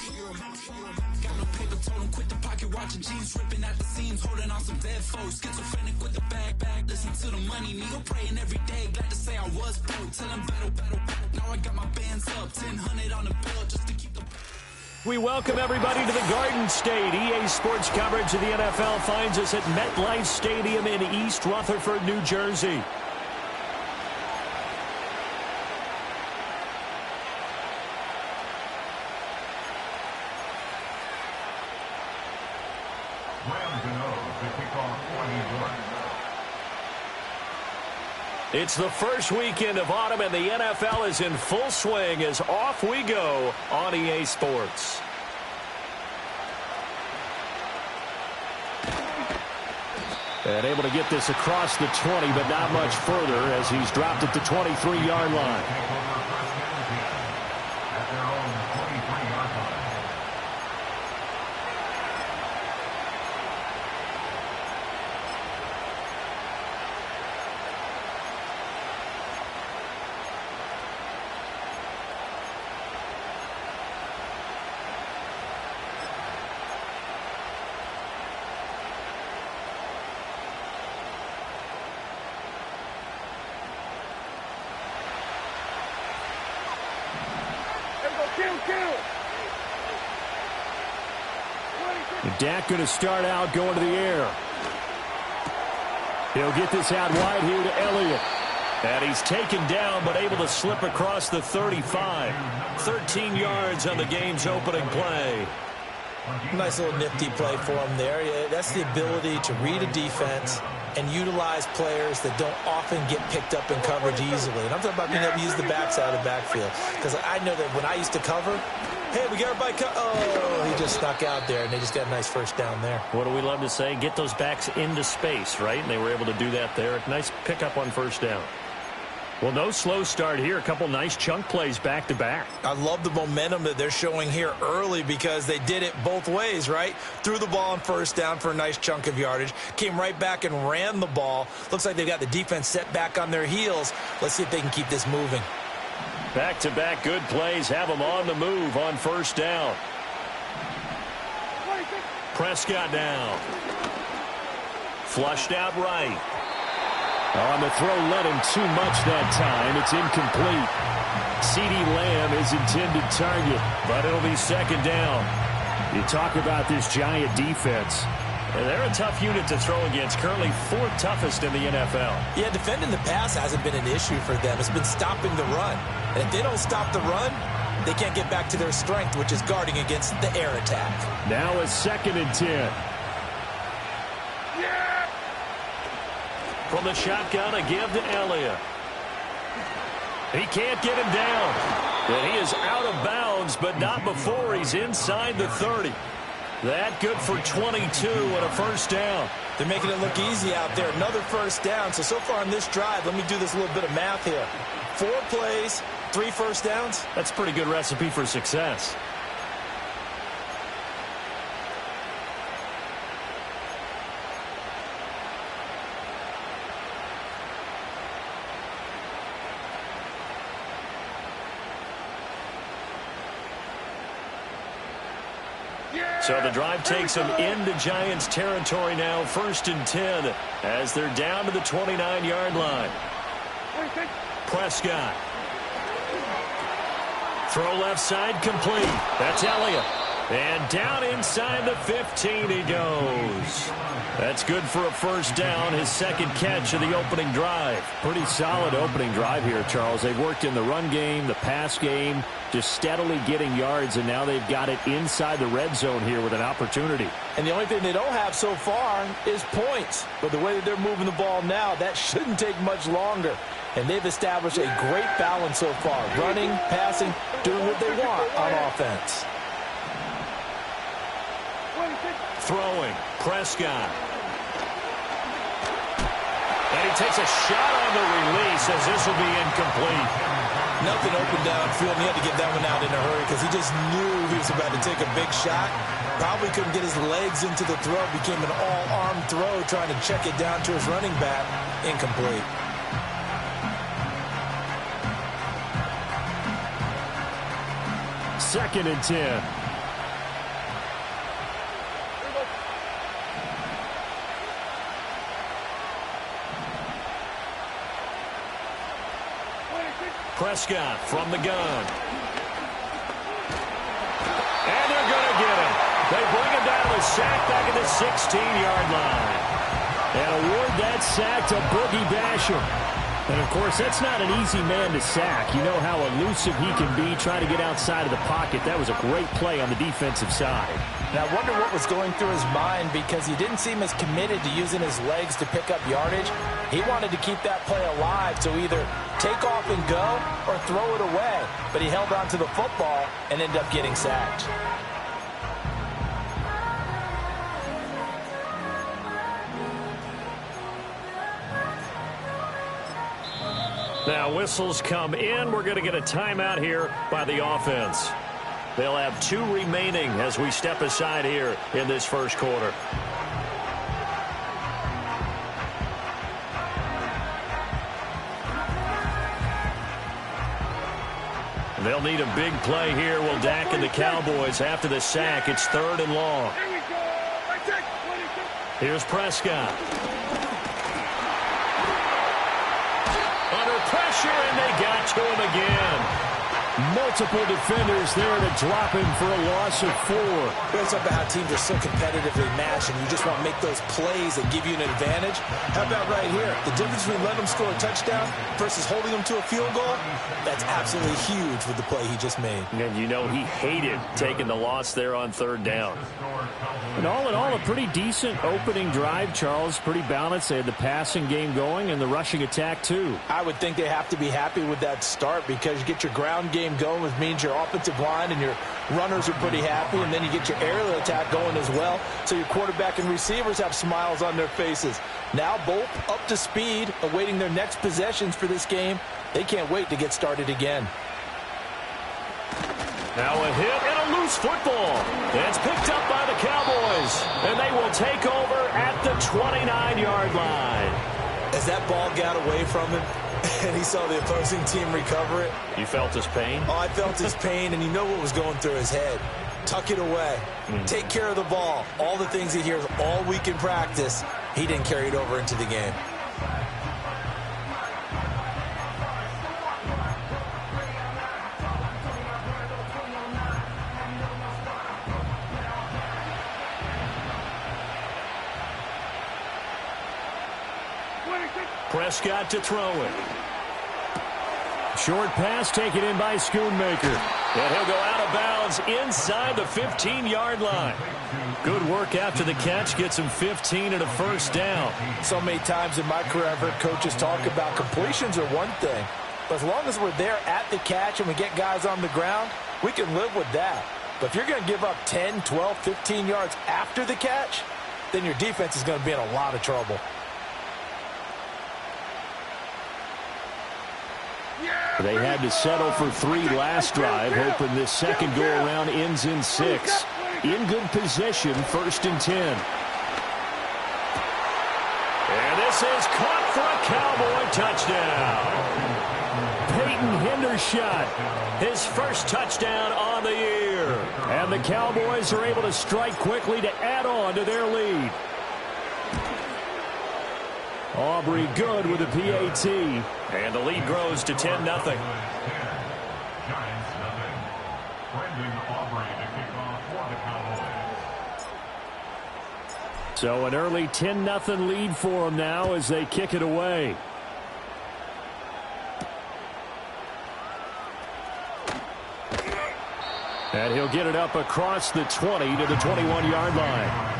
Got no paper, told him quit the pocket, watching jeans ripping at the seams, holding on some dead foes. Schizophrenic with the bag. Listen to the money, nigga praying every day. Glad to say I was broke. Tell him battle. Now I got my bands up, 1,000 on the bill just to keep the. We welcome everybody to the Garden State. EA Sports coverage of the NFL finds us at MetLife Stadium in East Rutherford, New Jersey. It's the first weekend of autumn, and the NFL is in full swing as off we go on EA Sports. And able to get this across the 20, but not much further as he's dropped at the 23-yard line. Dak going to start out going to the air. He'll get this out wide here to Elliott. And he's taken down but able to slip across the 35. 13 yards on the game's opening play. Nice little nifty play for him there. Yeah, that's the ability to read a defense and utilize players that don't often get picked up in coverage easily. And I'm talking about being able to use the backside of the backfield. Because I know that when I used to cover, hey, we got everybody oh, he just snuck out there, and they just got a nice first down there. What do we love to say? Get those backs into space, right? And they were able to do that there. Nice pickup on first down. Well, no slow start here. A couple nice chunk plays back-to-back. I love the momentum that they're showing here early because they did it both ways, right? Threw the ball on first down for a nice chunk of yardage. Came right back and ran the ball. Looks like they've got the defense set back on their heels. Let's see if they can keep this moving. Back-to-back good plays have them on the move on first down. Prescott down. Flushed out right. On the throw, led him too much that time. It's incomplete. CeeDee Lamb is intended target, but it'll be second down. You talk about this Giant defense. They're a tough unit to throw against, currently fourth toughest in the NFL. Yeah, defending the pass hasn't been an issue for them. It's been stopping the run. And if they don't stop the run, they can't get back to their strength, which is guarding against the air attack. Now a 2nd and 10. From the shotgun, a give to Elliott. He can't get him down. And he is out of bounds, but not before he's inside the 30. That good for 22 and a first down. They're making it look easy out there. Another first down. So far on this drive, let me do this little bit of math here. 4 plays, 3 first downs. That's a pretty good recipe for success. So the drive takes them into Giants territory now, 1st and 10, as they're down to the 29-yard line. Prescott. Throw left side complete. That's Elliott. And down inside the 15 he goes. That's good for a first down, his 2nd catch of the opening drive. Pretty solid opening drive here, Charles. They've worked in the run game, the pass game, just steadily getting yards, and now they've got it inside the red zone here with an opportunity. And the only thing they don't have so far is points. But the way that they're moving the ball now, that shouldn't take much longer. And they've established a great balance so far. Running, passing, doing what they want on offense. Throwing, Prescott. And he takes a shot on the release as this will be incomplete. Nothing open downfield, and he had to get that one out in a hurry because he just knew he was about to take a big shot. Probably couldn't get his legs into the throw. Became an all-arm throw, trying to check it down to his running back. Incomplete. Second and 10. Prescott from the gun. And they're going to get him. They bring him down to the sack back at the 16-yard line. And award that sack to Boogie Basham. And, of course, that's not an easy man to sack. You know how elusive he can be trying to get outside of the pocket. That was a great play on the defensive side. And I wonder what was going through his mind, because he didn't seem as committed to using his legs to pick up yardage. He wanted to keep that play alive, to either take off and go or throw it away. But he held on to the football and ended up getting sacked. Now whistles come in. We're going to get a timeout here by the offense. They'll have 2 remaining as we step aside here in this first quarter. They'll need a big play here. Will Dak and the Cowboys after the sack. It's 3rd and long. Here's Prescott. Under pressure, and they got to him again. Multiple defenders there to drop him for a loss of 4. It's about how teams are so competitively matched, and you just want to make those plays that give you an advantage. How about right here? The difference between letting them score a touchdown versus holding them to a field goal, that's absolutely huge with the play he just made. And you know he hated taking the loss there on 3rd down. And all in all, a pretty decent opening drive, Charles. Pretty balanced. They had the passing game going and the rushing attack, too. I would think they have to be happy with that start, because you get your ground game going, which means your offensive line and your runners are pretty happy, and then you get your aerial attack going as well, so your quarterback and receivers have smiles on their faces. Now both up to speed, awaiting their next possessions for this game. They can't wait to get started again. Now a hit and a loose football. It's picked up by the Cowboys, and they will take over at the 29-yard line. As that ball got away from him, and he saw the opposing team recover it. You felt his pain? Oh, I felt his pain, and you know what was going through his head. Tuck it away. Take care of the ball. All the things he hears all week in practice, he didn't carry it over into the game. Prescott to throw it. Short pass taken in by Schoonmaker. And he'll go out of bounds inside the 15-yard line. Good work after the catch. Gets him 15 and a first down. So many times in my career I've heard coaches talk about completions are one thing. But as long as we're there at the catch and we get guys on the ground, we can live with that. But if you're going to give up 10, 12, 15 yards after the catch, then your defense is going to be in a lot of trouble. They had to settle for 3 last drive, hoping this second go-around ends in 6. In good position, 1st and 10. And this is caught for a Cowboy touchdown. Peyton Hendershot, his first touchdown on the year. And the Cowboys are able to strike quickly to add on to their lead. Aubrey good with a PAT. And the lead grows to 10-0. So an early 10-0 lead for them now as they kick it away. And he'll get it up across the 20 to the 21-yard line.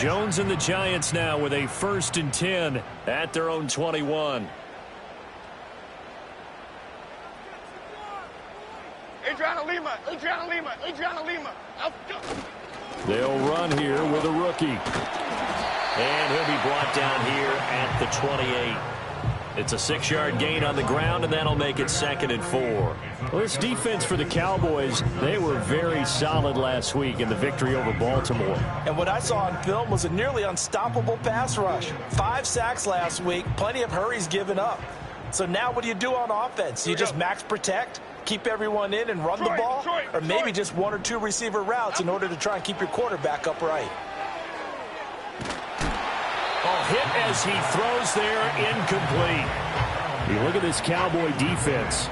Jones and the Giants now with a 1st and 10 at their own 21. Adriana Lima. They'll run here with a rookie. And he'll be brought down here at the 28. It's a 6-yard gain on the ground, and that'll make it 2nd and 4. Well, this defense for the Cowboys, they were very solid last week in the victory over Baltimore. And what I saw on film was a nearly unstoppable pass rush. 5 sacks last week, plenty of hurries given up. So now what do you do on offense? You just max protect, keep everyone in and run the ball? Or maybe just 1 or 2 receiver routes in order to try and keep your quarterback upright? Oh, hit as he throws there, incomplete. You look at this Cowboy defense.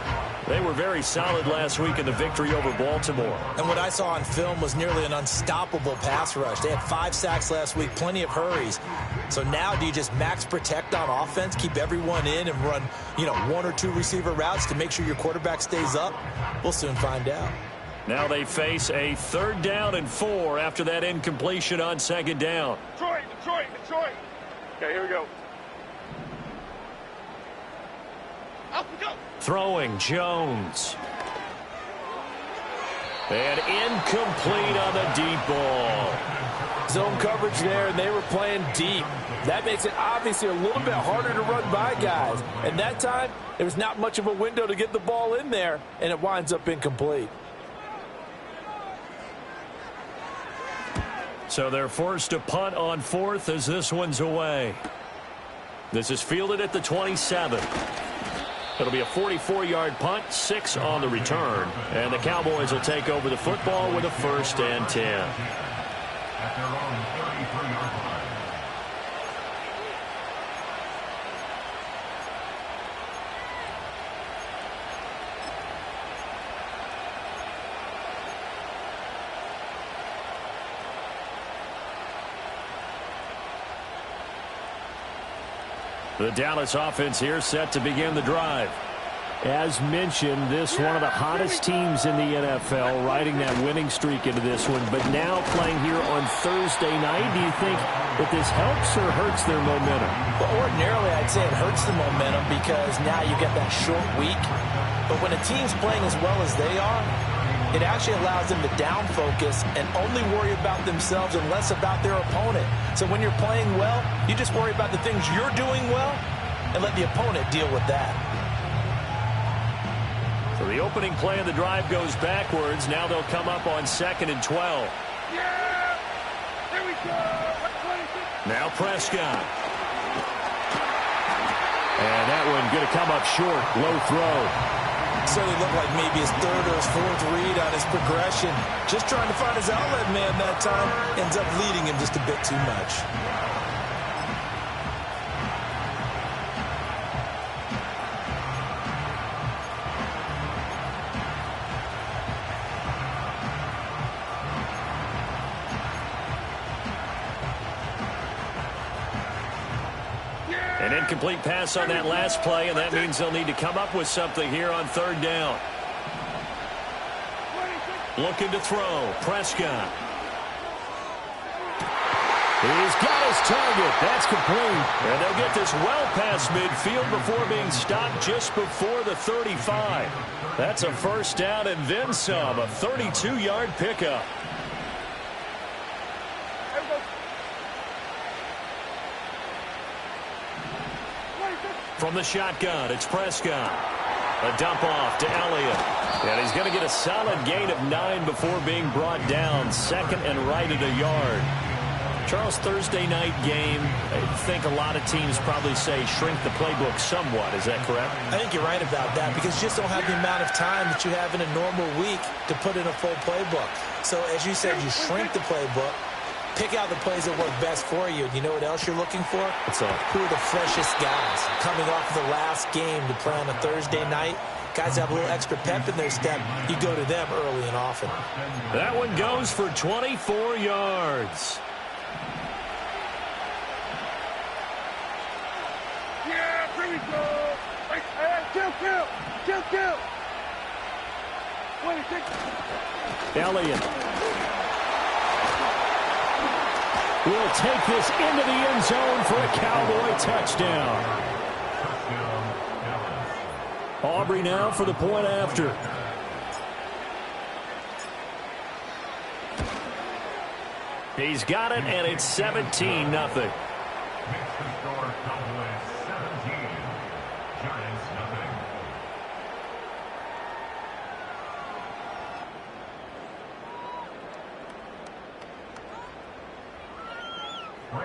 They were very solid last week in the victory over Baltimore. And what I saw on film was nearly an unstoppable pass rush. They had 5 sacks last week, plenty of hurries. So now do you just max protect on offense, keep everyone in and run, 1 or 2 receiver routes to make sure your quarterback stays up? We'll soon find out. Now they face a 3rd down and 4 after that incompletion on 2nd down. Detroit. Okay, here we go. Up we go. Throwing Jones. And incomplete on the deep ball. Zone coverage there, and they were playing deep. That makes it obviously a little bit harder to run by guys. And that time, there was not much of a window to get the ball in there, and it winds up incomplete. So they're forced to punt on 4th as this one's away. This is fielded at the 27. It'll be a 44-yard punt, 6 on the return. And the Cowboys will take over the football with a 1st and 10. At their own 33-yard line. The Dallas offense here set to begin the drive. As mentioned, this one of the hottest teams in the NFL, riding that winning streak into this one, but now playing here on Thursday night. Do you think that this helps or hurts their momentum? Well, ordinarily, I'd say it hurts the momentum because now you get that short week. But when a team's playing as well as they are, it actually allows them to down focus and only worry about themselves and less about their opponent. So when you're playing well, you just worry about the things you're doing well and let the opponent deal with that. So the opening play of the drive goes backwards. Now they'll come up on 2nd and 12. Yeah! There we go! Now Prescott. And that one going to come up short. Low throw. Certainly looked like maybe his 3rd or his 4th read on his progression. Just trying to find his outlet man that time. Ends up leading him just a bit too much. An incomplete pass on that last play, and that means they'll need to come up with something here on 3rd down. Looking to throw. Prescott. He's got his target. That's complete. And they'll get this well past midfield before being stopped just before the 35. That's a 1st down and then some. A 32-yard pickup. From the shotgun, it's Prescott. A dump off to Elliott. And he's going to get a solid gain of 9 before being brought down. 2nd and right at a yard. Charles, Thursday night game, I think a lot of teams probably say shrink the playbook somewhat. Is that correct? I think you're right about that because you just don't have the amount of time that you have in a normal week to put in a full playbook. So as you said, you shrink the playbook. Pick out the plays that work best for you. And you know what else you're looking for? What's that? Who are the freshest guys coming off of the last game to play on a Thursday night? Guys have a little extra pep in their step. You go to them early and often. That one goes for 24 yards. Yeah, here we go! Hey, kill! 26. Elliott will take this into the end zone for a Cowboy touchdown. Aubrey now for the point after. He's got it, and it's 17-0.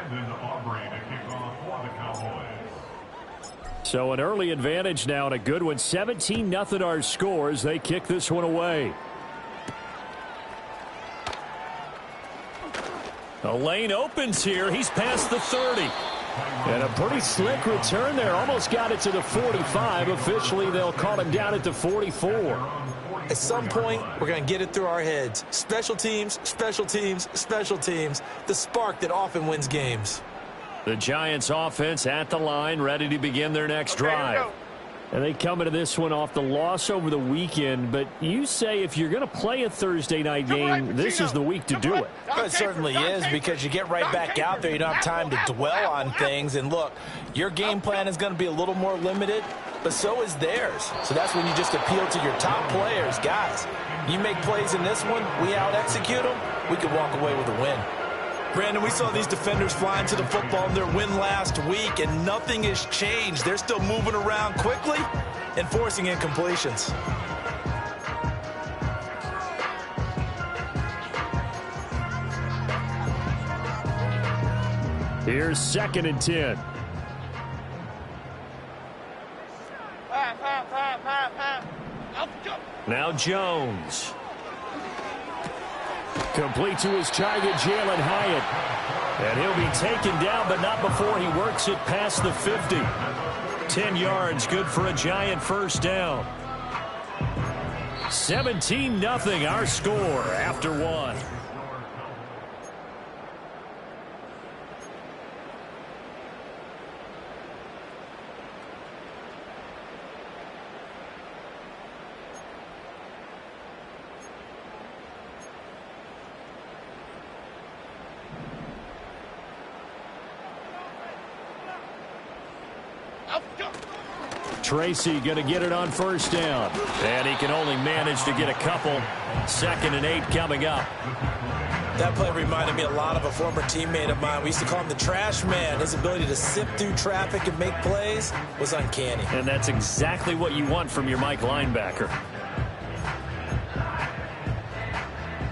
Brandon Aubrey to kick off for the Cowboys. So an early advantage now and a good one. 17-0 our scores. They kick this one away. The lane opens here. He's past the 30. And a pretty slick return there. Almost got it to the 45. Officially, they'll call him down at the 44. At some point, we're going to get it through our heads. Special teams, special teams, special teams. The spark that often wins games. The Giants offense at the line, ready to begin their next drive. And they come into this one off the loss over the weekend. But you say if you're going to play a Thursday night game, this is the week to do it. It certainly is, because you get right back out there. You don't have time to dwell on things. And look, your game plan is going to be a little more limited, but so is theirs. So that's when you just appeal to your top players. Guys, you make plays in this one, we out-execute them, we could walk away with a win. Brandon, we saw these defenders flying to the football in their win last week, and nothing has changed. They're still moving around quickly and forcing incompletions. Here's 2nd and 10. Now Jones. Complete to his target, Jalen Hyatt. And he'll be taken down, but not before he works it past the 50. 10 yards, good for a Giant first down. 17-0 our score after one. Tracy going to get it on first down. And he can only manage to get a couple. 2nd and 8 coming up. That play reminded me a lot of a former teammate of mine. We used to call him the trash man. His ability to sift through traffic and make plays was uncanny. And that's exactly what you want from your Mike linebacker.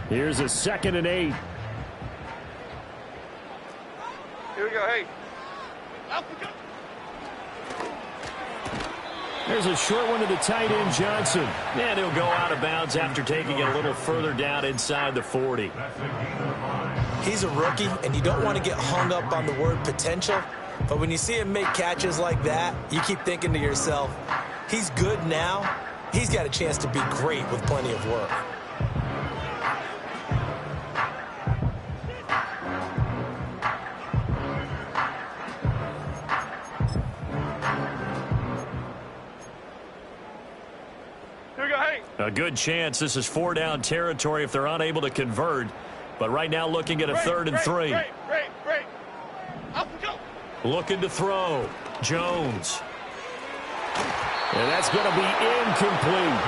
Here's a 2nd and 8. Here we go, hey. There's a short one to the tight end, Johnson. And he'll go out of bounds after taking it a little further down inside the 40. He's a rookie, and you don't want to get hung up on the word potential. But when you see him make catches like that, you keep thinking to yourself, he's good now. He's got a chance to be great with plenty of work. A good chance this is 4-down territory if they're unable to convert. But right now looking at a 3rd and 3. Break. Up we go. Looking to throw. Jones. And that's going to be incomplete.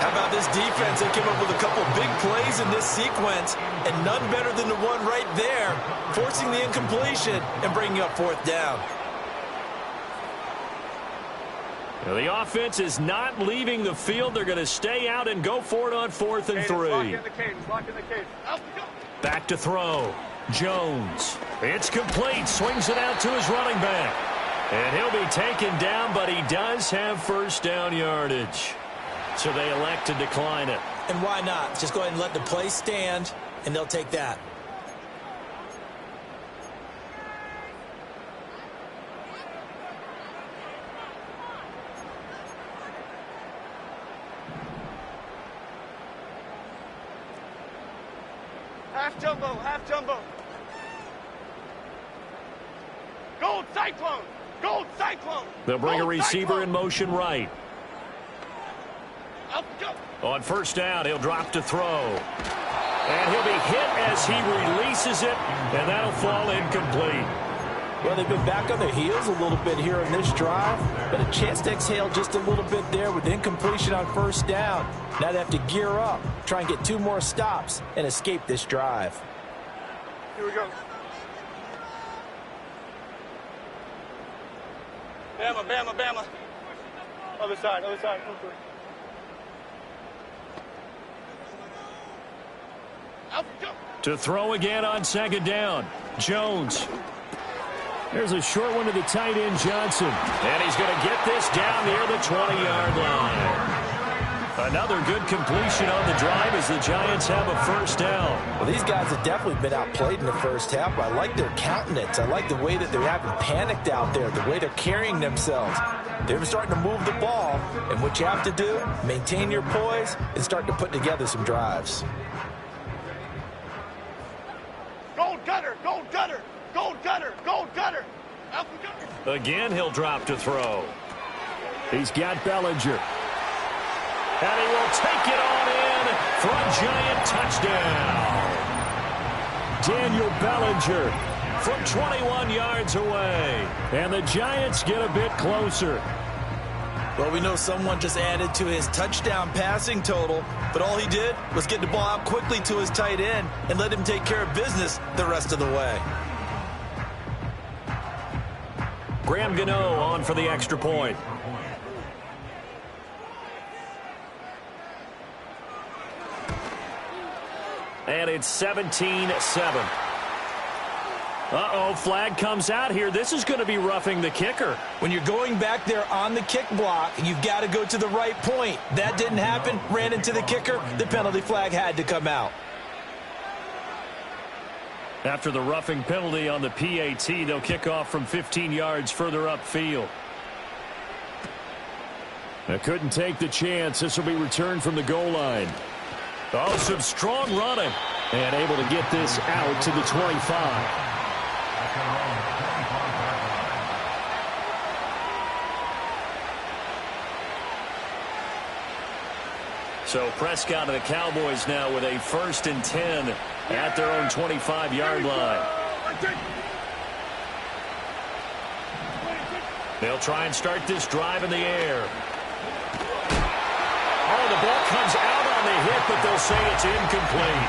How about this defense? They came up with a couple big plays in this sequence, and none better than the one right there, forcing the incompletion and bringing up 4th down. The offense is not leaving the field. They're going to stay out and go for it on 4th and 3. Lock in the cage. Up we go. Back to throw. Jones. It's complete. Swings it out to his running back. And he'll be taken down, but he does have first down yardage. So they elect to decline it. And why not? Just go ahead and let the play stand, and they'll take that. Half jumbo. Gold Cyclone. They'll bring a receiver in motion right. Up go. On first down, he'll drop to throw. And he'll be hit as he releases it, and that'll fall incomplete. Well, they've been back on their heels a little bit here in this drive, but a chance to exhale just a little bit there with incompletion on first down. Now they have to gear up, try and get 2 more stops, and escape this drive. Here we go. Bama. Other side. To throw again on 2nd down. Jones. There's a short one to the tight end, Johnson. And he's going to get this down near the 20-yard line. Another good completion on the drive as the Giants have a first down. Well, these guys have definitely been outplayed in the first half. I like their countenance. I like the way that they haven't panicked out there, the way they're carrying themselves. They're starting to move the ball, and what you have to do, maintain your poise and start to put together some drives. Gold gutter, gold gutter, gold gutter, gold gutter. Alpha gutter. Again, he'll drop to throw. He's got Bellinger. And he will take it on in for a Giant touchdown. Daniel Bellinger from 21 yards away. And the Giants get a bit closer. Well, we know someone just added to his touchdown passing total, but all he did was get the ball out quickly to his tight end and let him take care of business the rest of the way. Graham Gano on for the extra point. And it's 17-7. Uh-oh, flag comes out here. This is going to be roughing the kicker. When you're going back there on the kick block, you've got to go to the right point. That didn't happen. Ran into the kicker. The penalty flag had to come out. After the roughing penalty on the PAT, they'll kick off from 15 yards further upfield. They couldn't take the chance. This will be returned from the goal line. Oh, some strong running. And able to get this out to the 25. So Prescott and the Cowboys now with a 1st and 10 at their own 25-yard line. They'll try and start this drive in the air. Oh, the ball comes out on the hit, but they'll say it's incomplete.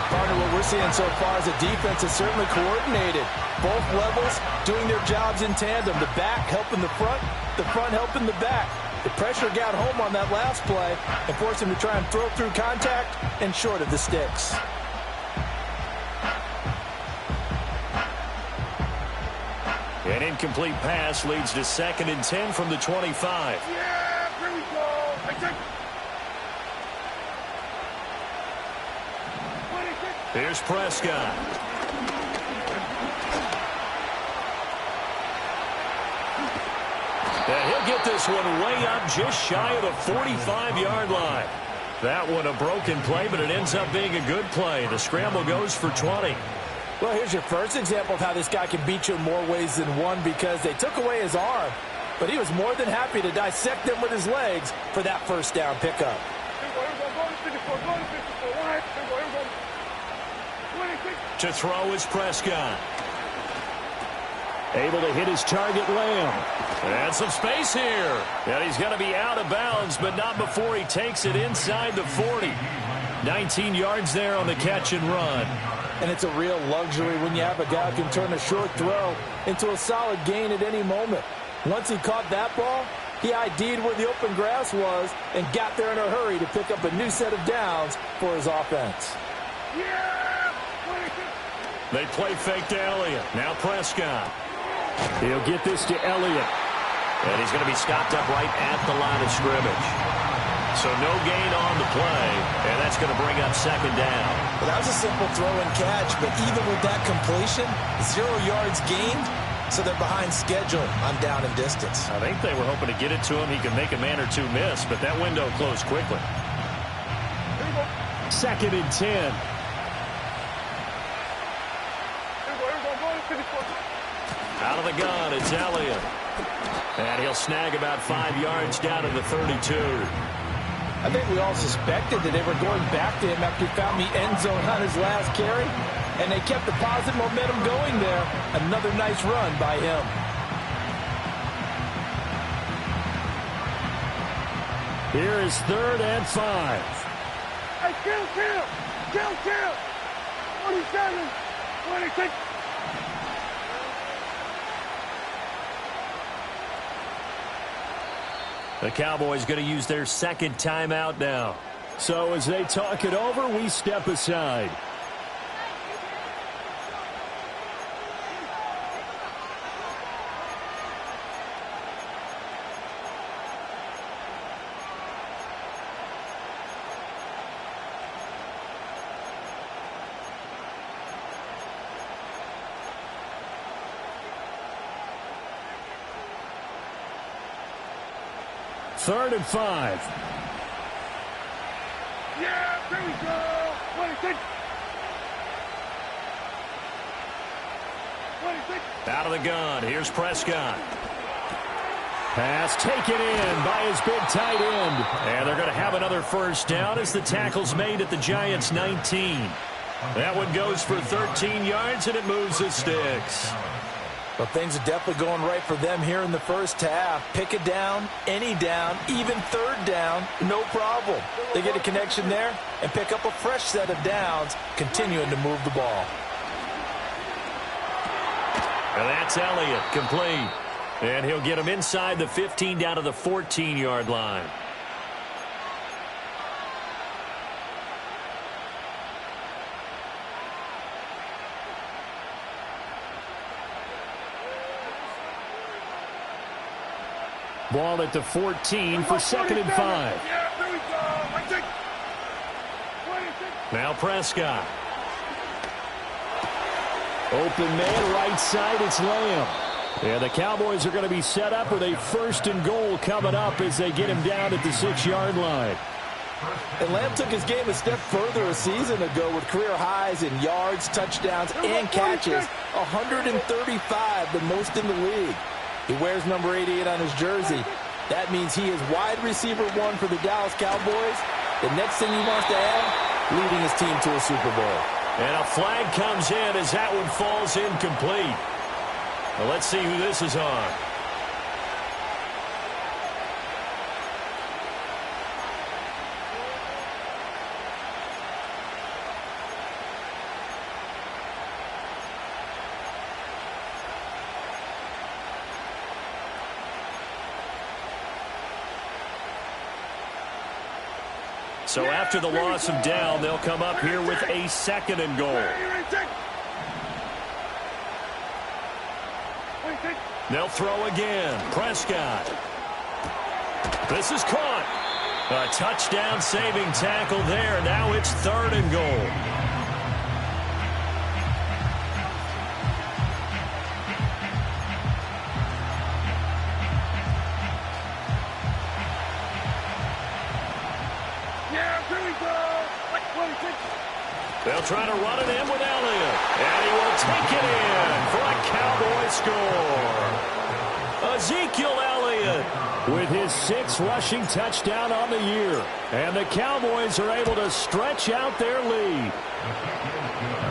Partner, what we're seeing so far is the defense is certainly coordinated. Both levels doing their jobs in tandem. The back helping the front helping the back. The pressure got home on that last play and forced him to try and throw through contact and short of the sticks. An incomplete pass leads to 2nd and 10 from the 25. Yeah, here we go. Here's Prescott. And he'll get this one way up just shy of the 45-yard line. That one a broken play, but it ends up being a good play. The scramble goes for 20. Well, here's your first example of how this guy can beat you in more ways than one, because they took away his arm, but he was more than happy to dissect them with his legs for that first down pickup. To throw is Prescott. Able to hit his target, Lamb. And some space here. And he's going to be out of bounds, but not before he takes it inside the 40. 19 yards there on the catch and run. And it's a real luxury when you have a guy who can turn a short throw into a solid gain at any moment. Once he caught that ball, he ID'd where the open grass was and got there in a hurry to pick up a new set of downs for his offense. They play fake to Elliott. Now Prescott. He'll get this to Elliott. And he's going to be stopped up right at the line of scrimmage. So no gain on the play, and that's going to bring up 2nd down. Well, that was a simple throw and catch, but even with that completion, 0 yards gained, so they're behind schedule on down and distance. I think they were hoping to get it to him. He could make a man or two miss, but that window closed quickly. 2nd and 10. Out of the gun, it's Elliott. And he'll snag about 5 yards down to the 32. I think we all suspected that they were going back to him after he found the end zone on his last carry, and they kept the positive momentum going there. Another nice run by him. Here is 3rd and 5. Hey, kill! 27, 26. The Cowboys going to use their 2nd timeout now. So as they talk it over, we step aside. 3rd and 5. Yeah, there we go. 26. 26. Out of the gun. Here's Prescott. Pass taken in by his big tight end. And they're going to have another first down as the tackle's made at the Giants' 19. That one goes for 13 yards, and it moves the sticks. Well, things are definitely going right for them here in the first half. Pick a down, any down, even 3rd down, no problem. They get a connection there and pick up a fresh set of downs, continuing to move the ball. And that's Elliott, complete. And he'll get him inside the 15 down to the 14-yard line. Ball at the 14 for 2nd and 5. Yeah, there we go. 26. Now Prescott. Open man, right side, it's Lamb. And the Cowboys are going to be set up with a 1st and goal coming up as they get him down at the 6-yard line. And Lamb took his game a step further a season ago with career highs in yards, touchdowns, and catches. 135, the most in the league. He wears number 88 on his jersey. That means he is wide receiver 1 for the Dallas Cowboys. The next thing he wants to have, leading his team to a Super Bowl. And a flag comes in as that one falls incomplete. Well, let's see who this is on. So after the loss of down, they'll come up here with a 2nd and goal. They'll throw again. Prescott. This is caught. A touchdown-saving tackle there. Now it's 3rd and goal. They'll try to run it in with Elliott. And he will take it in for a Cowboy score. Ezekiel Elliott with his 6th rushing touchdown on the year. And the Cowboys are able to stretch out their lead.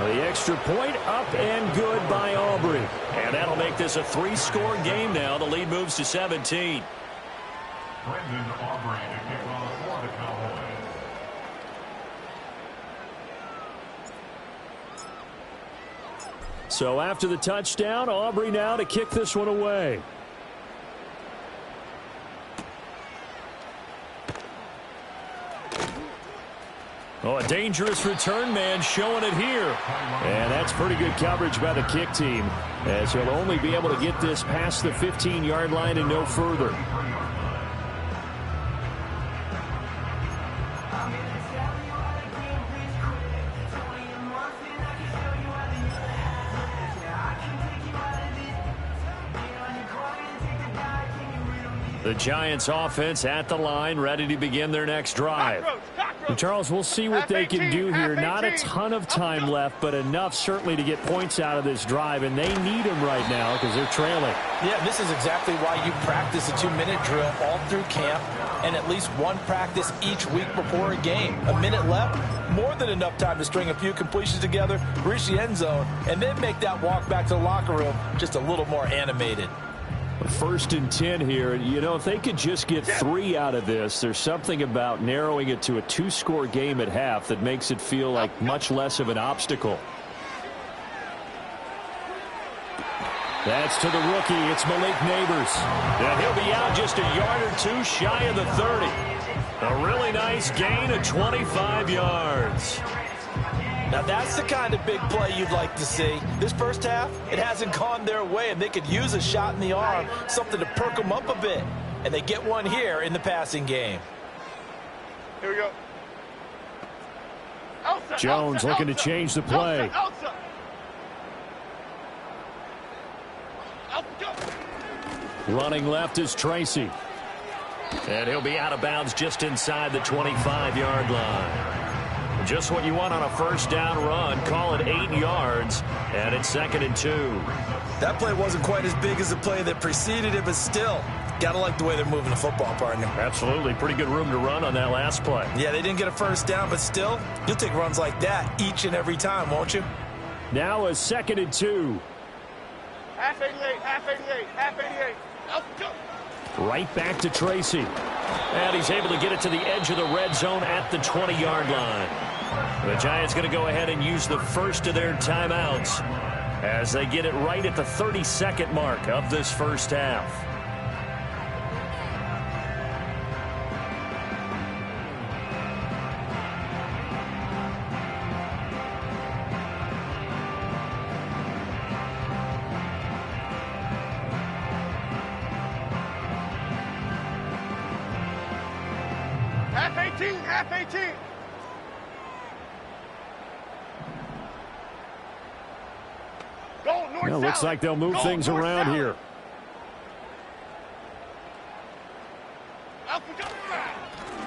The extra point up and good by Aubrey. And that'll make this a 3-score game now. The lead moves to 17. Brendan Aubrey to kick off for the Cowboys. So after the touchdown, Aubrey now to kick this one away. Oh, a dangerous return man showing it here. And that's pretty good coverage by the kick team, as he'll only be able to get this past the 15-yard line and no further. The Giants offense at the line, ready to begin their next drive. And Charles, we'll see what they can do here. Not a ton of time left, but enough certainly to get points out of this drive, and they need them right now because they're trailing. Yeah, this is exactly why you practice a 2-minute drill all through camp and at least one practice each week before a game. A minute left, more than enough time to string a few completions together, reach the end zone, and then make that walk back to the locker room just a little more animated. 1st and 10 here. You know, if they could just get 3 out of this, there's something about narrowing it to a 2-score game at half that makes it feel like much less of an obstacle. That's to the rookie. It's Malik Neighbors. And he'll be out just a yard or 2 shy of the 30. A really nice gain of 25 yards. Now that's the kind of big play you'd like to see. This first half, it hasn't gone their way, and they could use a shot in the arm, something to perk them up a bit. And they get one here in the passing game. Here we go. Jones looking to change the play. Running left is Tracy. And he'll be out of bounds just inside the 25-yard line. Just what you want on a first down run. Call it 8 yards, and it's 2nd and 2. That play wasn't quite as big as the play that preceded it, but still, got to like the way they're moving the football, partner. Absolutely. Pretty good room to run on that last play. Yeah, they didn't get a first down, but still, you'll take runs like that each and every time, won't you? Now a 2nd and 2. Half 88, half 88, half 88. Let's go. Right back to Tracy. And he's able to get it to the edge of the red zone at the 20-yard line. The Giants going to go ahead and use the first of their timeouts as they get it right at the 30-second mark of this first half. Half 18. Go north, Well, looks like they'll move things north, around south. here.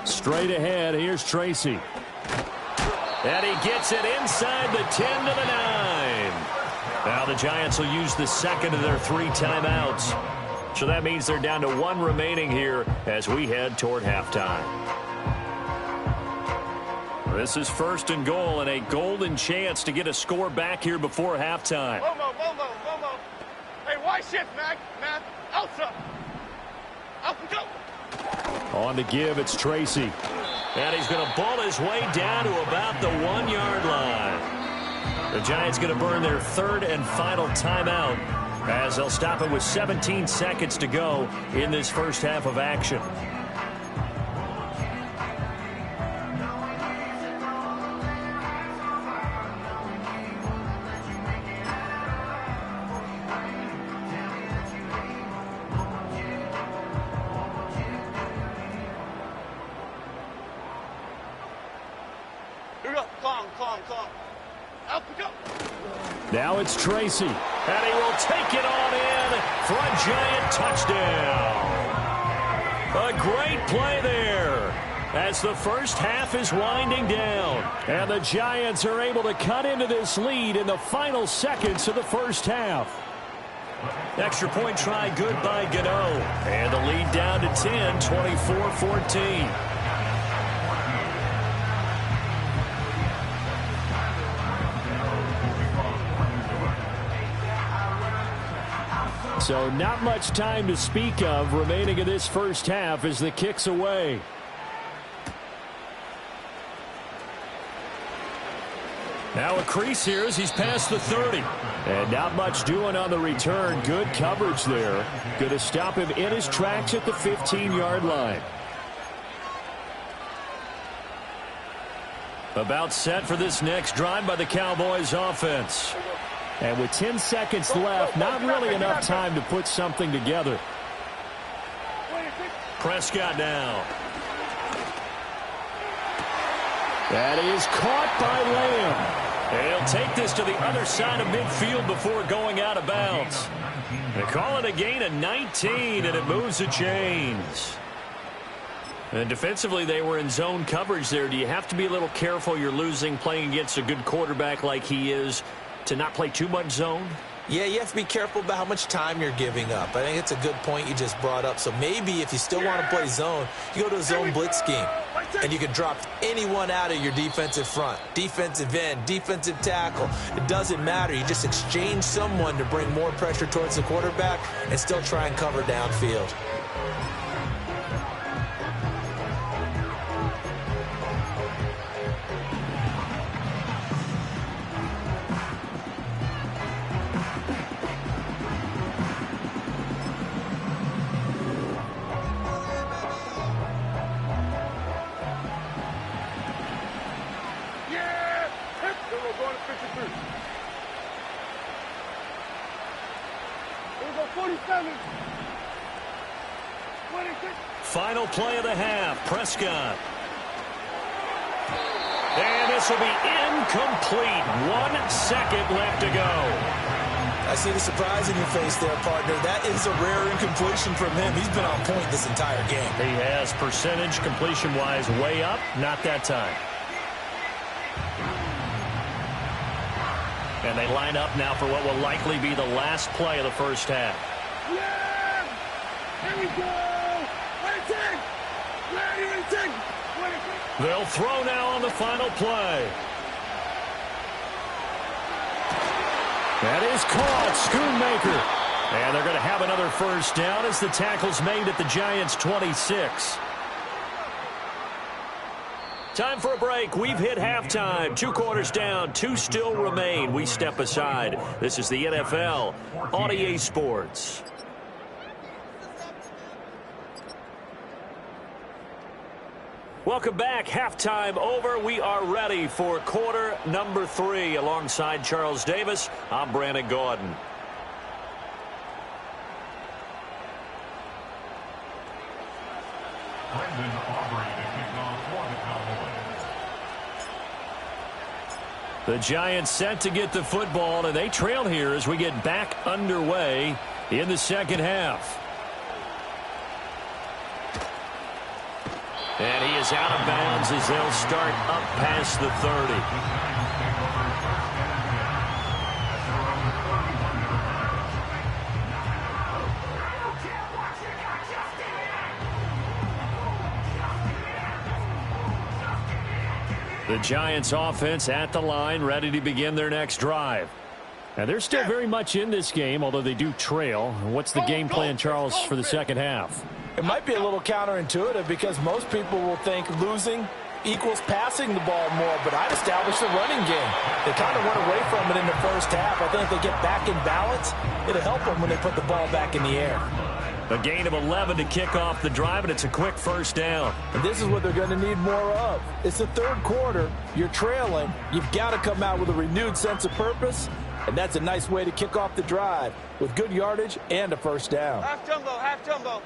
Straight ahead, here's Tracy. And he gets it inside the 10 to the 9. Now the Giants will use the second of their 3 timeouts. So that means they're down to 1 remaining here as we head toward halftime. This is 1st and goal and a golden chance to get a score back here before halftime. Lomo. Hey, wide shift, Matt. Outside. Out and go. On the give, it's Tracy. And he's going to ball his way down to about the 1-yard line. The Giants going to burn their 3rd and final timeout as they'll stop it with 17 seconds to go in this first half of action. Now it's Tracy. And he will take it on in for a Giant touchdown. A great play there as the first half is winding down. And the Giants are able to cut into this lead in the final seconds of the first half. Extra point try good by Gano. And the lead down to 10, 24-14. So not much time to speak of remaining in this first half as the kick's away. Now a crease here as he's past the 30. And not much doing on the return. Good coverage there. Going to stop him in his tracks at the 15-yard line. About set for this next drive by the Cowboys offense. And with 10 seconds left, not really enough time to put something together. Prescott now. That is caught by Lamb. He'll take this to the other side of midfield before going out of bounds. They call it a gain of 19, and it moves the chains. And defensively, they were in zone coverage there. Do you have to be a little careful? You're losing playing against a good quarterback like he is to not play too much zone? Yeah, you have to be careful about how much time you're giving up. I think it's a good point you just brought up. So maybe if you still want to play zone, you go to a zone blitz scheme. And you can drop anyone out of your defensive front. Defensive end, defensive tackle. It doesn't matter. You just exchange someone to bring more pressure towards the quarterback and still try and cover downfield. Final play of the half, Prescott. And this will be incomplete. 1 second left to go. I see the surprise in your face there, partner. That is a rare incompletion from him. He's been on point this entire game. He has percentage completion-wise way up. Not that time. And they line up now for what will likely be the last play of the first half. Yeah! Here we go! They'll throw now on the final play. That is caught. Schoonmaker. And they're going to have another first down as the tackle's made at the Giants' 26. Time for a break. We've hit halftime. 2 quarters down. 2 still remain. We step aside. This is the NFL on EA Sports. Welcome back. Halftime over. We are ready for quarter number 3. Alongside Charles Davis, I'm Brandon Gordon. The Giants set to get the football, and they trail here as we get back underway in the second half. And he is out of bounds as they'll start up past the 30. The Giants offense at the line, ready to begin their next drive. And they're still very much in this game, although they do trail. What's the game plan, Charles, for the second half? It might be a little counterintuitive because most people will think losing equals passing the ball more, but I'd establish the running game. They kind of went away from it in the first half. I think if they get back in balance, it'll help them when they put the ball back in the air. A gain of 11 to kick off the drive, and it's a quick first down. And this is what they're going to need more of. It's the third quarter. You're trailing. You've got to come out with a renewed sense of purpose, and that's a nice way to kick off the drive with good yardage and a first down. Half jumbo, half jumbo.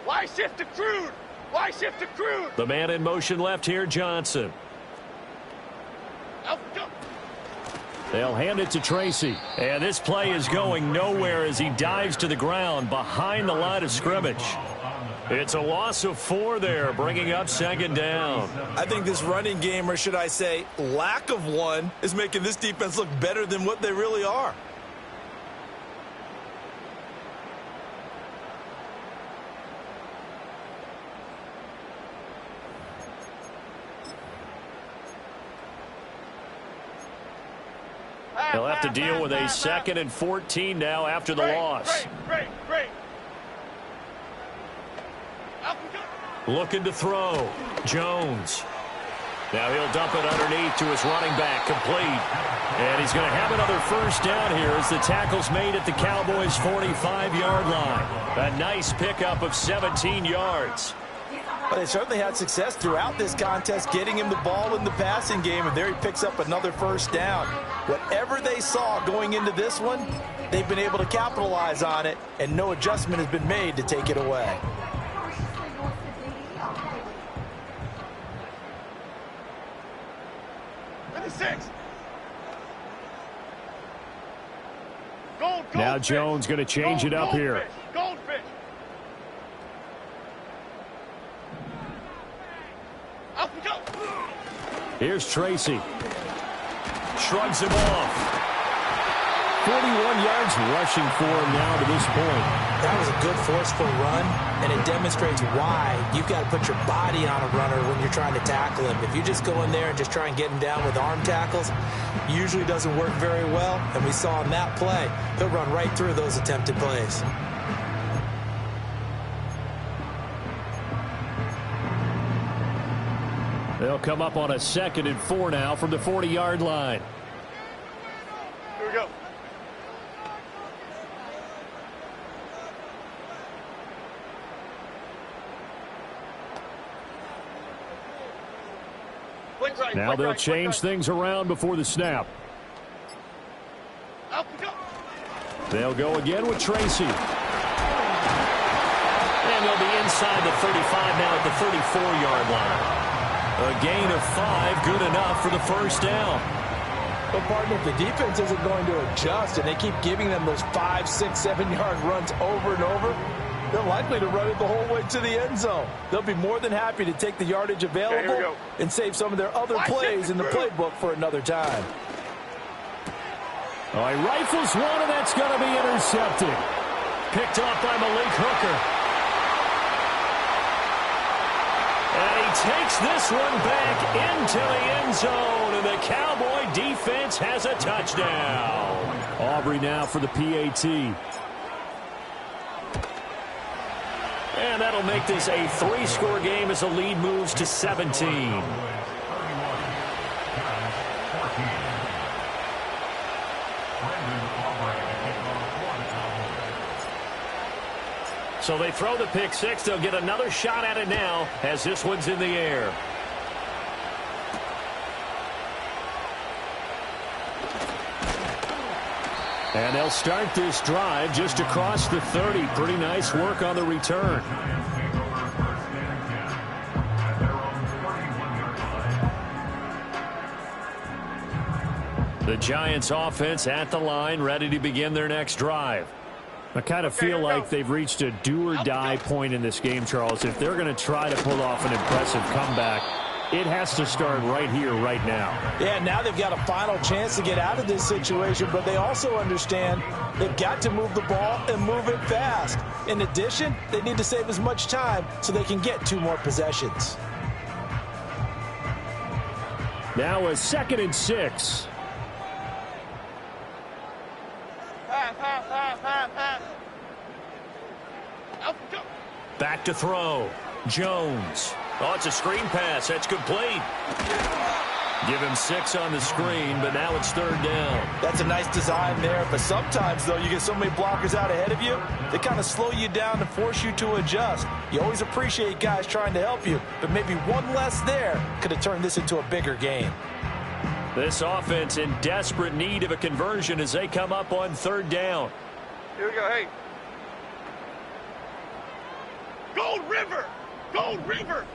Why shift to crude? Why shift to crude? The man in motion left here, Johnson. Out jump. They'll hand it to Tracy. And this play is going nowhere as he dives to the ground behind the line of scrimmage. It's a loss of 4 there, bringing up second down. I think this running game, or should I say lack of one, is making this defense look better than what they really are. They'll have to deal with a 2nd and 14 now after the loss. Great. Looking to throw. Jones. Now he'll dump it underneath to his running back. Complete. And he's going to have another first down here as the tackle's made at the Cowboys' 45-yard line. A nice pickup of 17 yards. But they certainly had success throughout this contest getting him the ball in the passing game, and there he picks up another first down. Whatever they saw going into this one, they've been able to capitalize on it, and no adjustment has been made to take it away. Now Jones going to change it up here. Goldfish. Up we go. Here's Tracy. Shrugs him off. 41 yards rushing for him now to this point. That was a good forceful run, and it demonstrates why you've got to put your body on a runner when you're trying to tackle him. If you just go in there and just try and get him down with arm tackles, usually doesn't work very well, and we saw in that play, he'll run right through those attempted plays. They'll come up on a 2nd and 4 now from the 40-yard line. Here we go. Now they'll change things around before the snap. Up we go. They'll go again with Tracy. And they'll be inside the 35 now at the 34-yard line. A gain of 5, good enough for the first down. But, partner, if the defense isn't going to adjust and they keep giving them those 5, 6, 7-yard runs over and over, they're likely to run it the whole way to the end zone. They'll be more than happy to take the yardage available and save some of their other plays in the playbook for another time. Oh, he rifles one, and that's going to be intercepted. Picked off by Malik Hooker. And he takes this one back into the end zone, and the Cowboy defense has a touchdown. Aubrey now for the PAT. And that'll make this a 3-score game as the lead moves to 17. So they throw the pick six. They'll get another shot at it now as this one's in the air. And they'll start this drive just across the 30. Pretty nice work on the return. The Giants offense at the line, ready to begin their next drive. I kind of feel like they've reached a do-or-die point in this game, Charles. If they're going to try to pull off an impressive comeback, it has to start right here, right now. Yeah, now they've got a final chance to get out of this situation, but they also understand they've got to move the ball and move it fast. In addition, they need to save as much time so they can get 2 more possessions. Now a 2nd and 6. Back to throw. Jones. Oh, it's a screen pass. That's complete. Give him 6 on the screen, but now it's 3rd down. That's a nice design there, but sometimes, though, you get so many blockers out ahead of you, they kind of slow you down and force you to adjust. You always appreciate guys trying to help you, but maybe one less there could have turned this into a bigger game. This offense in desperate need of a conversion as they come up on 3rd down. Here we go, hey. Gold River! Gold River!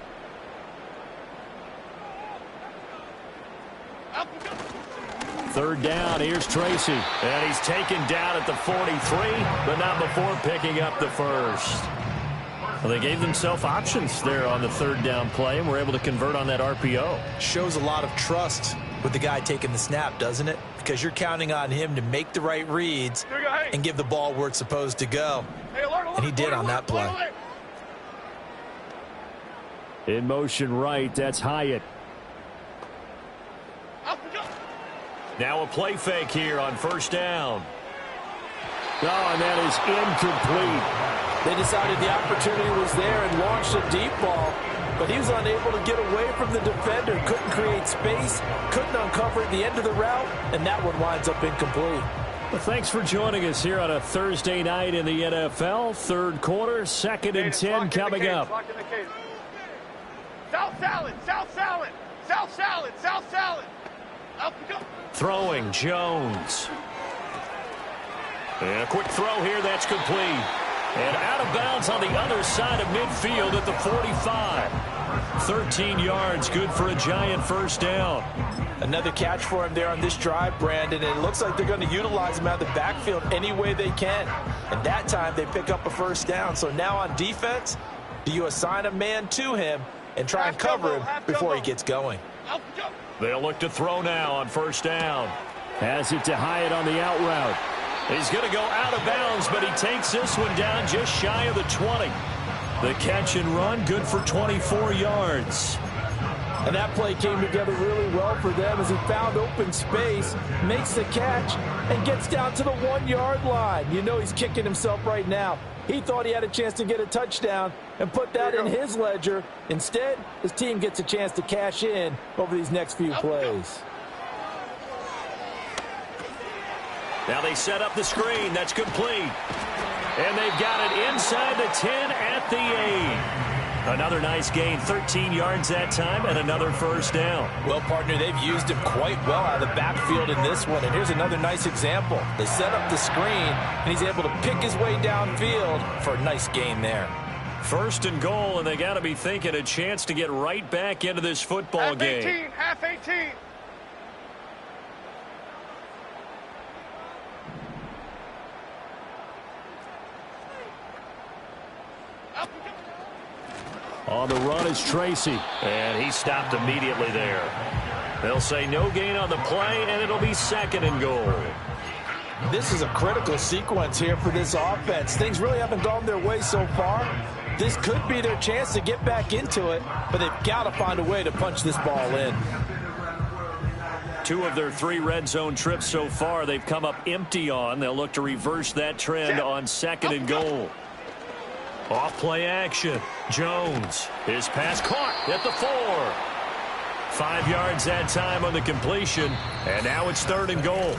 3rd down, here's Tracy. And he's taken down at the 43, but not before picking up the first. Well, they gave themselves options there on the 3rd down play, and were able to convert on that RPO. Shows a lot of trust with the guy taking the snap, doesn't it? Because you're counting on him to make the right reads and give the ball where it's supposed to go. And he did on that play. In motion right, that's Hyatt. Now a play fake here on 1st down. Oh, and that is incomplete. They decided the opportunity was there and launched a deep ball, but he was unable to get away from the defender, couldn't create space, couldn't uncover at the end of the route, and that one winds up incomplete. Well, thanks for joining us here on a Thursday night in the NFL. 3rd quarter, 2nd and 10 coming up. South salad, south salad, south salad, south salad. Throwing Jones. And a quick throw here, that's complete. And out of bounds on the other side of midfield at the 45. 13 yards, good for a Giant 1st down. Another catch for him there on this drive, Brandon, and it looks like they're going to utilize him out of the backfield any way they can. And that time they pick up a 1st down. So now on defense, do you assign a man to him and try and cover him before he gets going? They'll look to throw now on 1st down. Has it to Hyatt on the out route. He's going to go out of bounds, but he takes this one down just shy of the 20. The catch and run, good for 24 yards. And that play came together really well for them as he found open space, makes the catch, and gets down to the 1-yard line. You know he's kicking himself right now. He thought he had a chance to get a touchdown and put that in his ledger. Instead, his team gets a chance to cash in over these next few plays. Now they set up the screen. That's complete. And they've got it inside the 10 at the 8. Another nice gain, 13 yards that time, and another 1st down. Well, partner, they've used him quite well out of the backfield in this one. And here's another nice example. They set up the screen, and he's able to pick his way downfield for a nice gain there. 1st and goal, and they got to be thinking a chance to get right back into this football game. Half 18. On the run is Tracy. And he stopped immediately there. They'll say no gain on the play, and it'll be 2nd and goal. This is a critical sequence here for this offense. Things really haven't gone their way so far. This could be their chance to get back into it, but they've got to find a way to punch this ball in. 2 of their 3 red zone trips so far they've come up empty on. They'll look to reverse that trend on 2nd and goal. Off play action. Jones. His pass caught at the 4. 5 yards that time on the completion. And now it's 3rd and goal.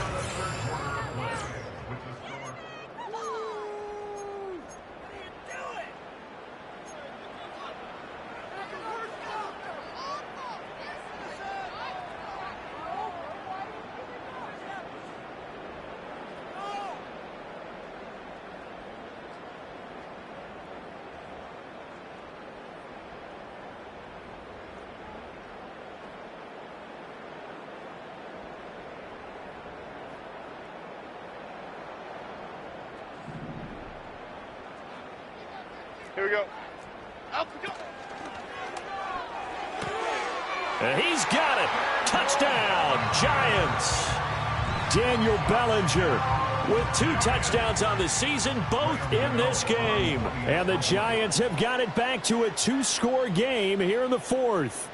Here we go. Out we go. And he's got it. Touchdown, Giants. Daniel Bellinger with 2 touchdowns on the season, both in this game. And the Giants have got it back to a 2-score game here in the 4th.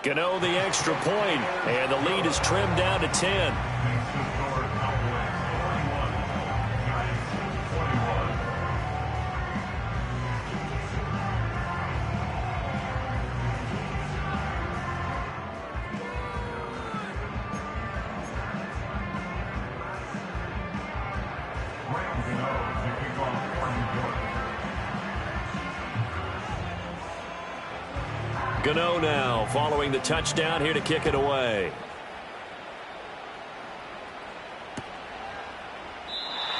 Gano the extra point, and the lead is trimmed down to 10. Gano now following the touchdown here to kick it away.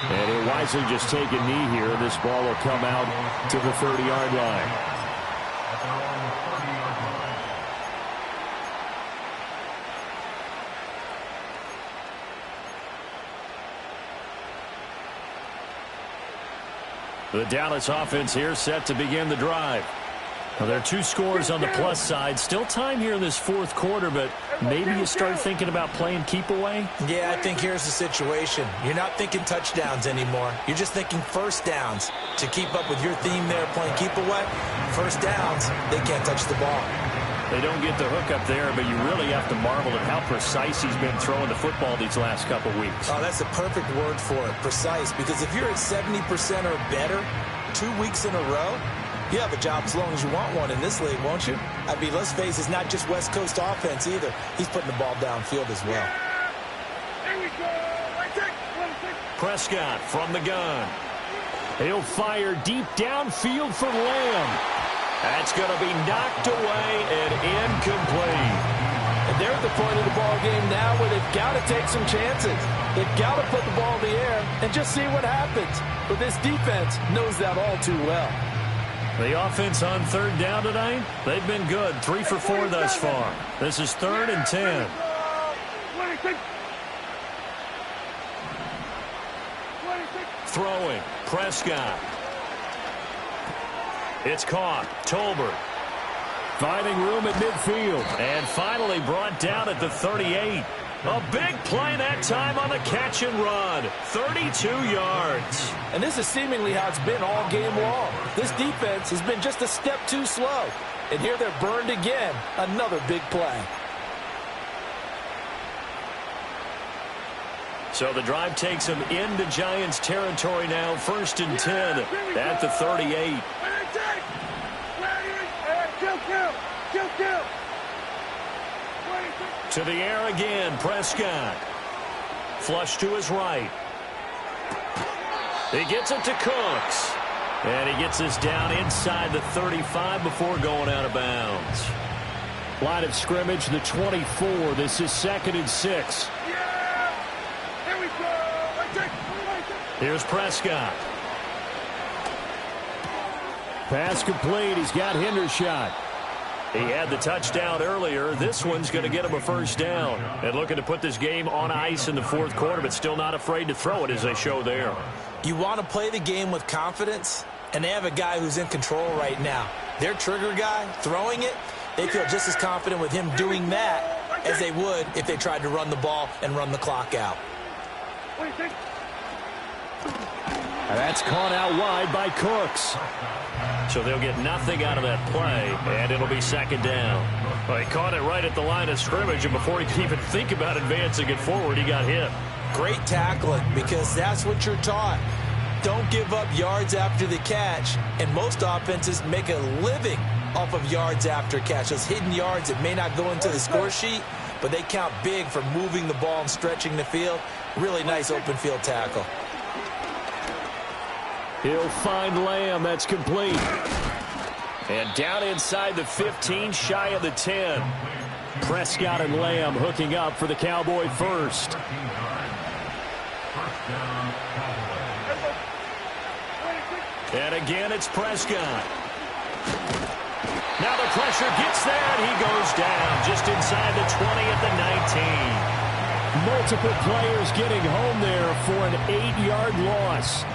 And he'll wisely just take a knee here. This ball will come out to the 30-yard line. The Dallas offense here set to begin the drive. Well, there are 2 scores on the plus side. Still time here in this 4th quarter, but maybe you start thinking about playing keep away? Yeah, I think here's the situation. You're not thinking touchdowns anymore. You're just thinking first downs. To keep up with your theme there, playing keep away, first downs, they can't touch the ball. They don't get the hook up there, but you really have to marvel at how precise he's been throwing the football these last couple weeks. Oh, that's the perfect word for it, precise. Because if you're at 70% or better 2 weeks in a row, you have a job as long as you want one in this league, won't you? I mean, let's face it, it's not just West Coast offense either. He's putting the ball downfield as well. Here we go. Prescott from the gun. He'll fire deep downfield for Lamb. That's going to be knocked away and incomplete. And they're at the point of the ball game now where they've got to take some chances. They've got to put the ball in the air and just see what happens. But this defense knows that all too well. The offense on 3rd down tonight, they've been good. 3 for 4 thus far. This is 3rd and 10. Throwing, Prescott. It's caught. Tolbert. Finding room at midfield. And finally brought down at the 38. A big play that time on the catch and run. 32 yards. And this is seemingly how it's been all game long. This defense has been just a step too slow. And here they're burned again. Another big play. So the drive takes them into Giants territory now. 1st and 10 at the 38. To the air again, Prescott. Flush to his right. He gets it to Cooks. And he gets this down inside the 35 before going out of bounds. Line of scrimmage, the 24. This is 2nd and 6. Here we go. Here's Prescott. Pass complete. He's got Hendershot. He had the touchdown earlier. This one's going to get him a first down. And looking to put this game on ice in the fourth quarter, but still not afraid to throw it as they show there. You want to play the game with confidence, and they have a guy who's in control right now. Their trigger guy, throwing it, they feel just as confident with him doing that as they would if they tried to run the ball and run the clock out. And that's caught out wide by Cooks. So they'll get nothing out of that play, and it'll be second down. Well, he caught it right at the line of scrimmage, and before he could even think about advancing it forward, he got hit. Great tackling, because that's what you're taught. Don't give up yards after the catch, and most offenses make a living off of yards after catch. Those hidden yards that may not go into the score sheet, but they count big for moving the ball and stretching the field. Really nice open field tackle. He'll find Lamb. That's complete. And down inside the 15, shy of the 10. Prescott and Lamb hooking up for the Cowboy first. And again, it's Prescott. Now the pressure gets there, and he goes down just inside the 20 at the 19. Multiple players getting home there for an 8-yard loss.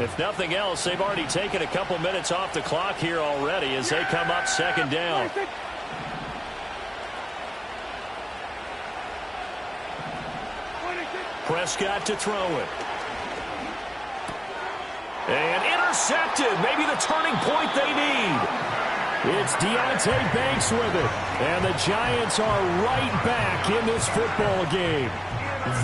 If nothing else, they've already taken a couple minutes off the clock here already as they come up second down. Prescott to throw it. And intercepted. Maybe the turning point they need. It's Deonte Banks with it. And the Giants are right back in this football game.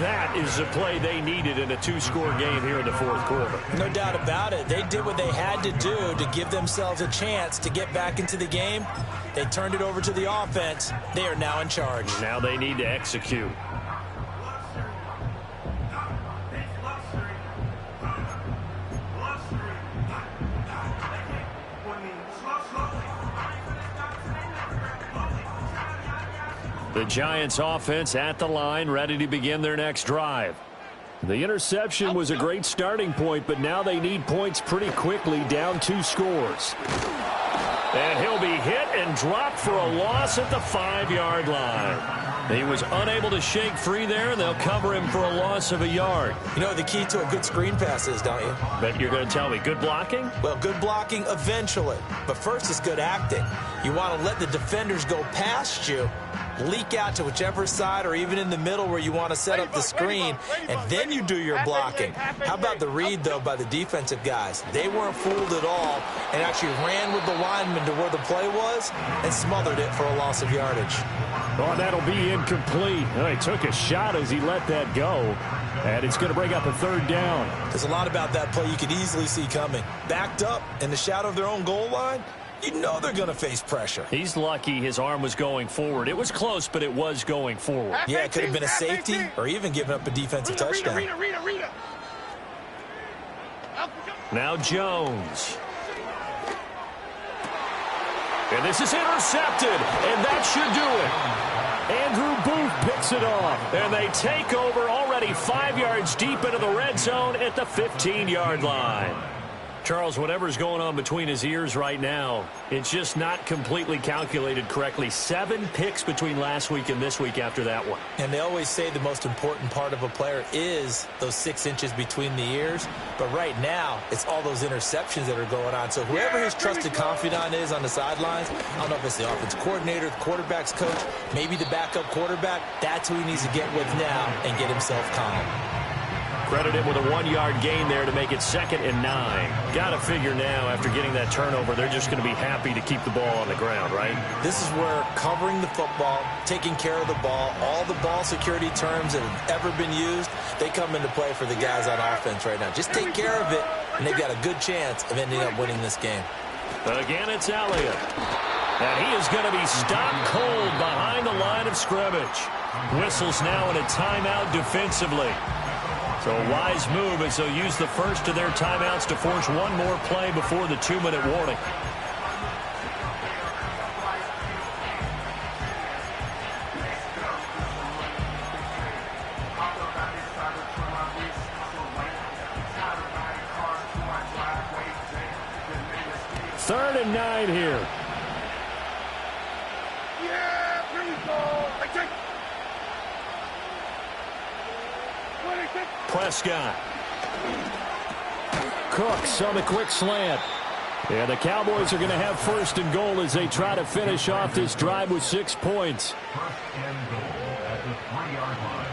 That is the play they needed in a two-score game here in the fourth quarter. No doubt about it. They did what they had to do to give themselves a chance to get back into the game. They turned it over to the offense. They are now in charge. Now they need to execute. The Giants offense at the line, ready to begin their next drive. The interception was a great starting point, but now they need points pretty quickly, down 2 scores. And he'll be hit and dropped for a loss at the 5-yard line. He was unable to shake free there, and they'll cover him for a loss of a yard. You know what the key to a good screen pass is, don't you? Bet you're going to tell me good blocking? Well, good blocking eventually. But first is good acting. You want to let the defenders go past you, leak out to whichever side or even in the middle where you want to set up the screen, and then you do your blocking. How about the read, though, by the defensive guys? They weren't fooled at all and actually ran with the lineman to where the play was and smothered it for a loss of yardage. Oh, that'll be incomplete. Oh, he took a shot as he let that go, and it's going to bring up a third down. There's a lot about that play you could easily see coming. Backed up in the shadow of their own goal line, you know they're going to face pressure. He's lucky his arm was going forward. It was close, but it was going forward. Yeah, it could have been a safety or even given up a defensive touchdown. Now Jones. And this is intercepted, and that should do it. Andrew Booth picks it off. And they take over already 5 yards deep into the red zone at the 15-yard line. Charles, whatever's going on between his ears right now, it's just not completely calculated correctly. 7 picks between last week and this week after that one. And they always say the most important part of a player is those 6 inches between the ears. But right now, it's all those interceptions that are going on. So whoever his trusted confidant is on the sidelines, I don't know if it's the offense coordinator, the quarterback's coach, maybe the backup quarterback, that's who he needs to get with now and get himself calm. Credit him with a 1-yard gain there to make it 2nd and 9. Got to figure now, after getting that turnover, they're just going to be happy to keep the ball on the ground, right? This is where covering the football, taking care of the ball, all the ball security terms that have ever been used, they come into play for the guys on offense right now. Just take care of it, and they've got a good chance of ending up winning this game. Again, it's Elliott. And he is going to be stopped cold behind the line of scrimmage. Whistles now in a timeout defensively. So a wise move as they'll use the first of their timeouts to force one more play before the 2-minute warning. Third and 9 here. Yeah, here we go. I take. Prescott. Cooks on the quick slant. And the Cowboys are going to have first and goal as they try to finish off this drive with 6 points. First and goal at the 3-yard line.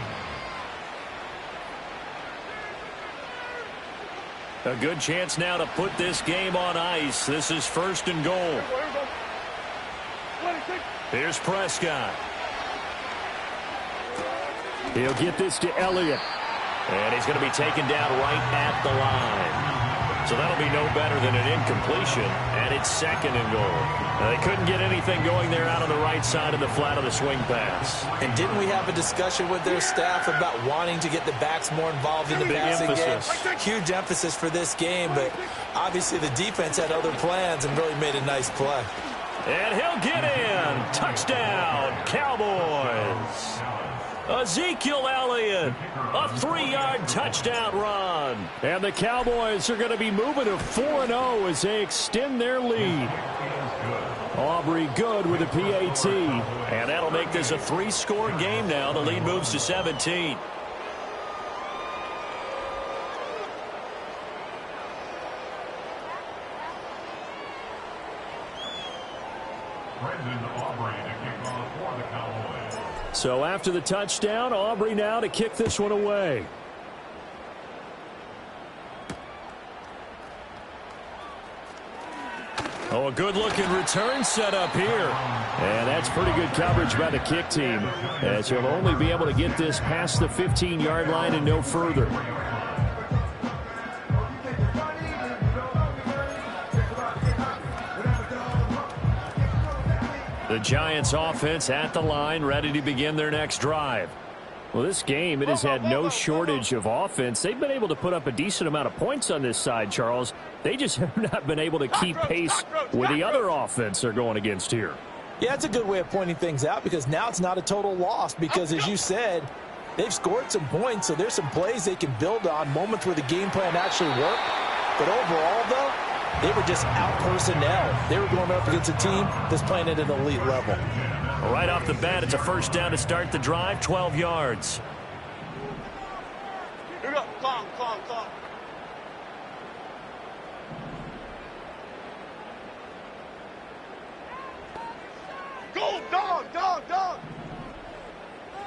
A good chance now to put this game on ice. This is first and goal. Here's Prescott. He'll get this to Elliott. And he's going to be taken down right at the line. So that'll be no better than an incompletion, and it's second and goal. They couldn't get anything going there out on the right side of the flat of the swing pass. And didn't we have a discussion with their staff about wanting to get the backs more involved in the passing game? Huge emphasis for this game, but obviously the defense had other plans and really made a nice play. And he'll get in. Touchdown, Cowboys. Ezekiel Elliott, a 3-yard touchdown run. And the Cowboys are going to be moving to 4-0 as they extend their lead. Aubrey good with a PAT. And that'll make this a 3-score game now. The lead moves to 17. So after the touchdown, Aubrey now to kick this one away. Oh, a good-looking return set up here. And that's pretty good coverage by the kick team, as he'll only be able to get this past the 15-yard line and no further. The Giants offense at the line, ready to begin their next drive. Well, this game, it has had no shortage of offense. They've been able to put up a decent amount of points on this side, Charles. They just have not been able to keep pace with the other offense they're going against here. Yeah, it's a good way of pointing things out because now it's not a total loss because, as you said, they've scored some points, so there's some plays they can build on, moments where the game plan actually worked. But overall, though, they were just out-personnel. They were going up against a team that's playing at an elite level. Right off the bat, it's a first down to start the drive, 12 yards. Here we go. Calm. Go, dog.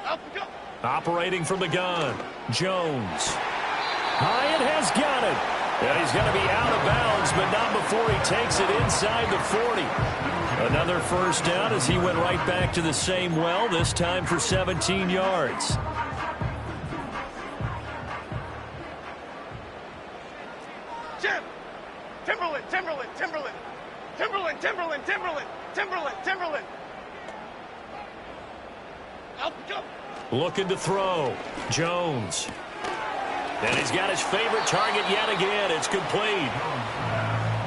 Up we go. Operating from the gun, Jones. Hyatt has got it. And he's going to be out of bounds, but not before he takes it inside the 40. Another first down as he went right back to the same well, this time for 17 yards. Timberland. Up we go. Looking to throw, Jones. And he's got his favorite target yet again. It's complete.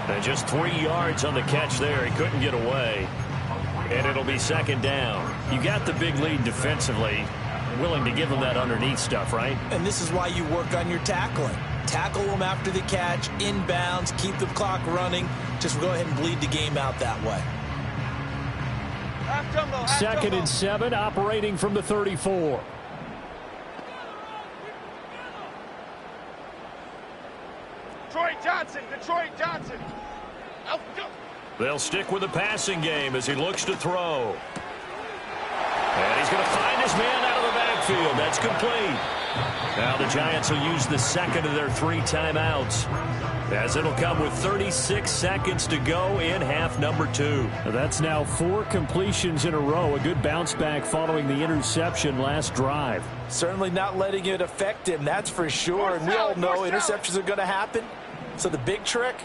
And just 3 yards on the catch there. He couldn't get away. And it'll be second down. You got the big lead defensively. Willing to give him that underneath stuff, right? And this is why you work on your tackling. Tackle them after the catch, inbounds, keep the clock running. Just go ahead and bleed the game out that way. Second and 7, operating from the 34. Detroit Johnson. Out we go. They'll stick with the passing game as he looks to throw. And he's going to find his man out of the backfield. That's complete. Now the Giants will use the second of their 3 timeouts, as it'll come with 36 seconds to go in half number 2. That's now 4 completions in a row. A good bounce back following the interception last drive. Certainly not letting it affect him, that's for sure. And we all know interceptions are going to happen. So the big trick,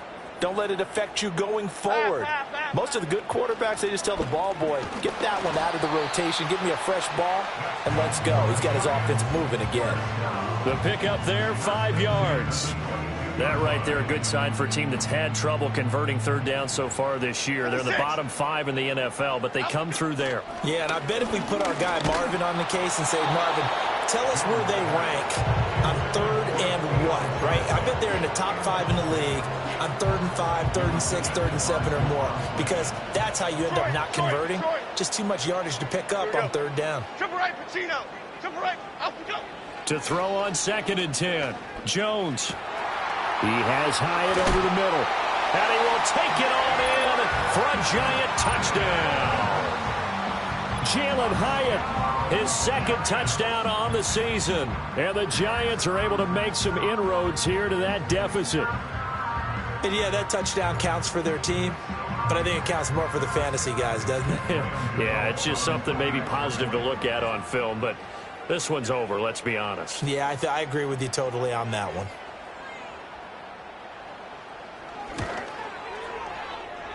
Don't let it affect you going forward. Most of the good quarterbacks, they just tell the ball boy, get that one out of the rotation, give me a fresh ball, and let's go. He's got his offense moving again. The pickup there, 5 yards. That right there, a good sign for a team that's had trouble converting third down so far this year. They're the bottom 5 in the NFL, but they come through there. Yeah, and I bet if we put our guy Marvin on the case and say, Marvin, tell us where they rank on 3rd and 1, right? I bet they're in the top 5 in the league on 3rd and 5, 3rd and 6, 3rd and 7 or more, because that's how you end up not converting. Just too much yardage to pick up on 3rd down. Triple right, Pacino. Triple right, out we go. To throw on 2nd and 10, Jones. He has Hyatt over the middle. And he will take it on in for a giant touchdown. Jalen Hyatt, his 2nd touchdown on the season. And the Giants are able to make some inroads here to that deficit. And yeah, that touchdown counts for their team, but I think it counts more for the fantasy guys, doesn't it? Yeah, it's just something maybe positive to look at on film, but this one's over, let's be honest. Yeah, I agree with you totally on that one.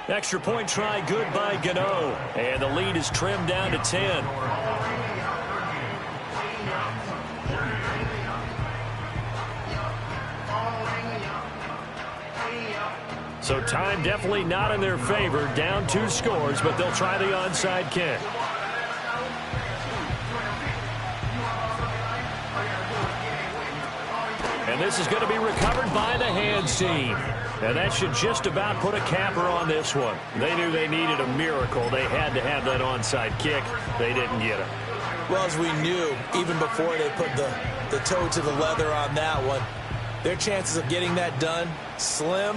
Extra point try good by Gano. And the lead is trimmed down to 10. So time definitely not in their favor. Down 2 scores, but they'll try the onside kick. And this is going to be recovered by the hands team. And that should just about put a capper on this one. They knew they needed a miracle. They had to have that onside kick. They didn't get it. Well, as we knew, even before they put the toe to the leather on that one, their chances of getting that done, slim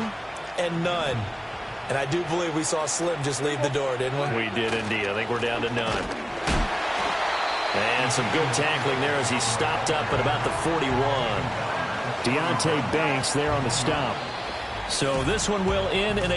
and none. And I do believe we saw Slim just leave the door, didn't we? We did indeed. I think we're down to none. And some good tackling there as he stopped up at about the 41. Deontay Banks there on the stop. So this one will end in a